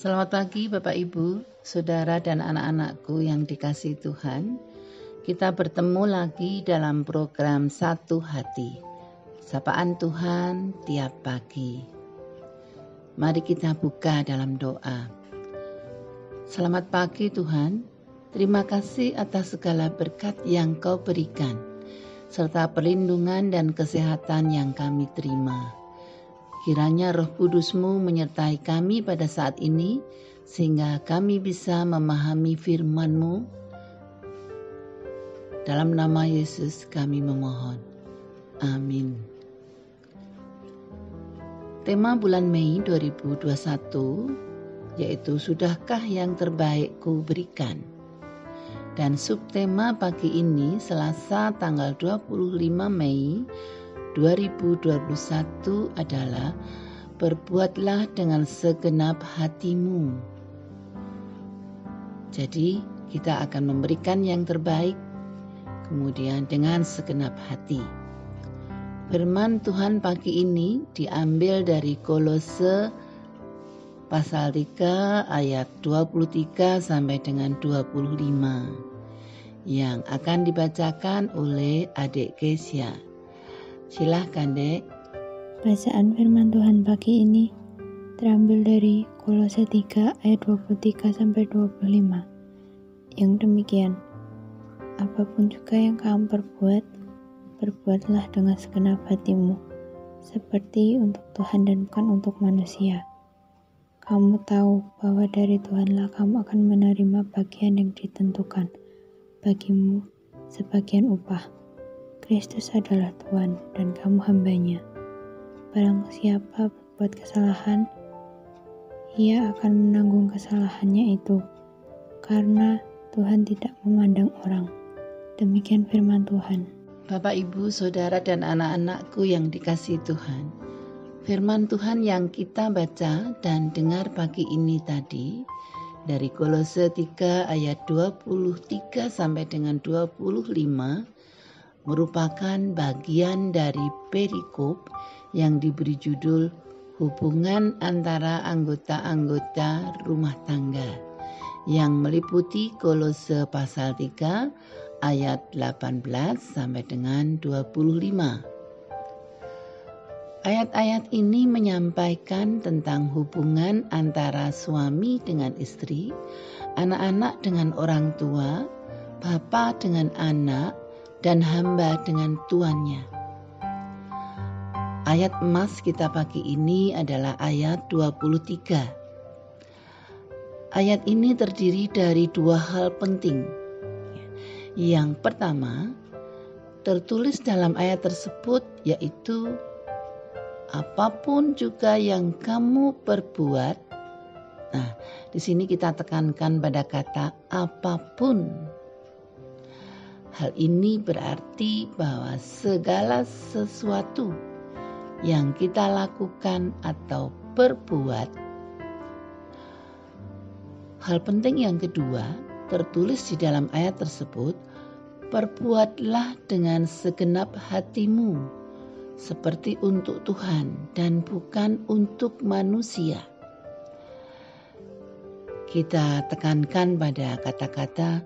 Selamat pagi Bapak Ibu, Saudara dan anak-anakku yang dikasihi Tuhan. Kita bertemu lagi dalam program Satu Hati. Sapaan Tuhan tiap pagi. Mari kita buka dalam doa. Selamat pagi Tuhan, terima kasih atas segala berkat yang Kau berikan, serta perlindungan dan kesehatan yang kami terima. Kiranya Roh Kudus-Mu menyertai kami pada saat ini, sehingga kami bisa memahami firman-Mu. Dalam nama Yesus kami memohon. Amin. Tema bulan Mei 2021 yaitu Sudahkah yang terbaik ku berikan? Dan subtema pagi ini Selasa tanggal 25 Mei 2021 adalah berbuatlah dengan segenap hatimu. Jadi kita akan memberikan yang terbaik, kemudian dengan segenap hati. Firman Tuhan pagi ini diambil dari Kolose pasal 3 ayat 23 sampai dengan 25 yang akan dibacakan oleh adik Kesia. Silahkan Dek. Bacaan firman Tuhan pagi ini terambil dari Kolose 3 ayat 23 sampai 25. Yang demikian, apapun juga yang kamu perbuat, berbuatlah dengan segenap hatimu, seperti untuk Tuhan dan bukan untuk manusia. Kamu tahu bahwa dari Tuhanlah kamu akan menerima bagian yang ditentukan bagimu sebagian upah. Kristus adalah Tuhan dan kamu hambanya. Barang siapa berbuat kesalahan, ia akan menanggung kesalahannya itu, karena Tuhan tidak memandang orang. Demikian firman Tuhan. Bapak, Ibu, Saudara, dan anak-anakku yang dikasihi Tuhan. Firman Tuhan yang kita baca dan dengar pagi ini tadi dari Kolose 3 ayat 23 sampai dengan 25 merupakan bagian dari perikop yang diberi judul Hubungan antara anggota-anggota rumah tangga, yang meliputi Kolose pasal 3 ayat 18 sampai dengan 25. Ayat-ayat ini menyampaikan tentang hubungan antara suami dengan istri, anak-anak dengan orang tua, bapa dengan anak, dan hamba dengan tuannya. Ayat emas kita pagi ini adalah ayat 23. Ayat ini terdiri dari dua hal penting. Yang pertama, tertulis dalam ayat tersebut yaitu apapun juga yang kamu perbuat. Nah, di sini kita tekankan pada kata apapun. Hal ini berarti bahwa segala sesuatu yang kita lakukan atau perbuat. Hal penting yang kedua tertulis di dalam ayat tersebut, perbuatlah dengan segenap hatimu, seperti untuk Tuhan dan bukan untuk manusia. Kita tekankan pada kata-kata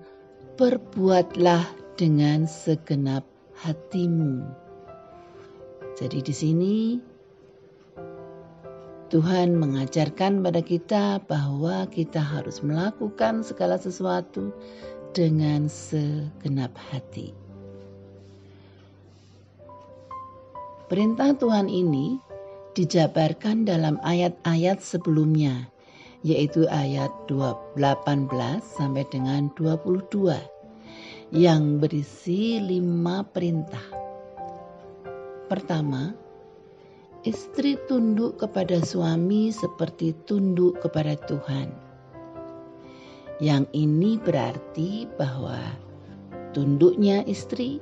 perbuatlah dengan segenap hatimu. Jadi di sini Tuhan mengajarkan pada kita bahwa kita harus melakukan segala sesuatu dengan segenap hati. Perintah Tuhan ini dijabarkan dalam ayat-ayat sebelumnya, yaitu ayat 18 sampai dengan 22 yang berisi 5 perintah. Pertama, istri tunduk kepada suami seperti tunduk kepada Tuhan. Yang ini berarti bahwa tunduknya istri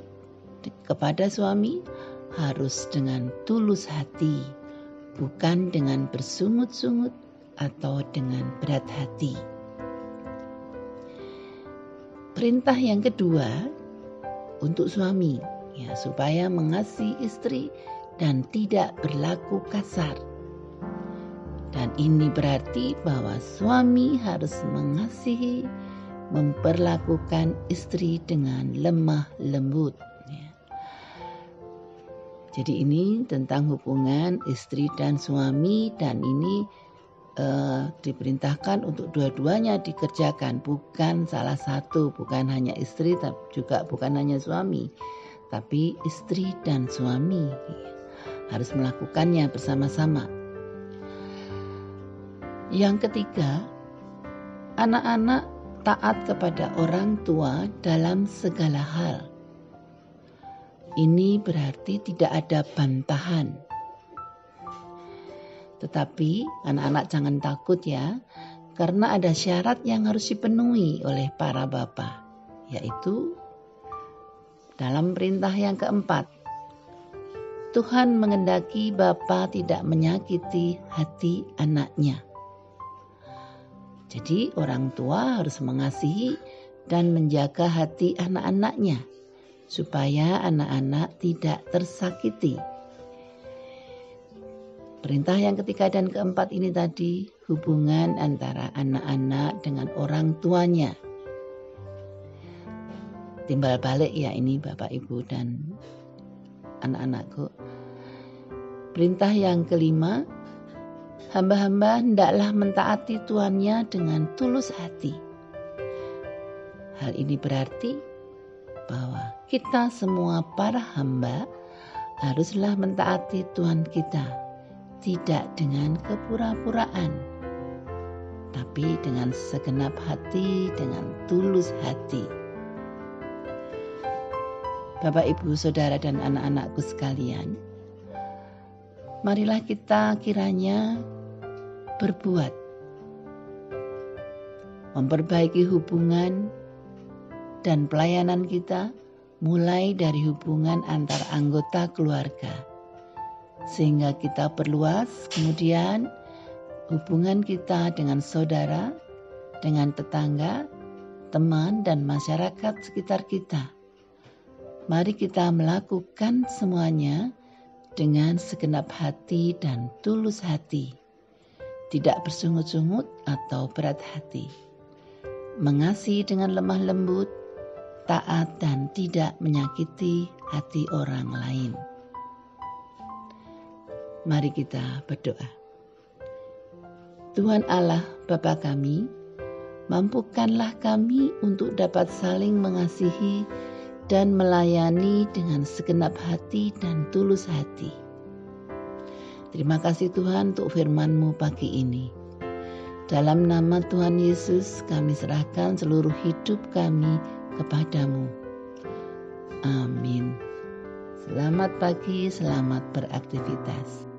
kepada suami harus dengan tulus hati, bukan dengan bersungut-sungut atau dengan berat hati. Perintah yang kedua untuk suami, supaya mengasihi istri dan tidak berlaku kasar. Dan ini berarti bahwa suami harus mengasihi, memperlakukan istri dengan lemah lembut. Jadi ini tentang hubungan istri dan suami, dan ini diperintahkan untuk dua-duanya dikerjakan, bukan salah satu, bukan hanya istri, tapi juga bukan hanya suami, tapi istri dan suami harus melakukannya bersama-sama. Yang ketiga, anak-anak taat kepada orang tua dalam segala hal. Ini berarti tidak ada bantahan. Tetapi anak-anak jangan takut ya, karena ada syarat yang harus dipenuhi oleh para bapa, yaitu dalam perintah yang keempat, Tuhan mengendaki bapa tidak menyakiti hati anaknya. Jadi orang tua harus mengasihi dan menjaga hati anak-anaknya, supaya anak-anak tidak tersakiti. Perintah yang ketiga dan keempat ini tadi hubungan antara anak-anak dengan orang tuanya. Timbal balik ya ini Bapak Ibu dan anak-anakku. Perintah yang kelima, hamba-hamba hendaklah mentaati tuannya dengan tulus hati. Hal ini berarti bahwa kita semua para hamba haruslah mentaati Tuhan kita, tidak dengan kepura-puraan, tapi dengan segenap hati, dengan tulus hati. Bapak, Ibu, Saudara, dan anak-anakku sekalian, marilah kita kiranya berbuat, memperbaiki hubungan dan pelayanan kita mulai dari hubungan antar anggota keluarga, sehingga kita perluas kemudian hubungan kita dengan saudara, dengan tetangga, teman, dan masyarakat sekitar kita. Mari kita melakukan semuanya dengan segenap hati dan tulus hati, tidak bersungut-sungut atau berat hati, mengasihi dengan lemah lembut, taat dan tidak menyakiti hati orang lain. Mari kita berdoa. Tuhan Allah Bapa kami, mampukanlah kami untuk dapat saling mengasihi dan melayani dengan segenap hati dan tulus hati. Terima kasih Tuhan untuk firman-Mu pagi ini. Dalam nama Tuhan Yesus kami serahkan seluruh hidup kami kepadamu. Amin. Selamat pagi, selamat beraktivitas.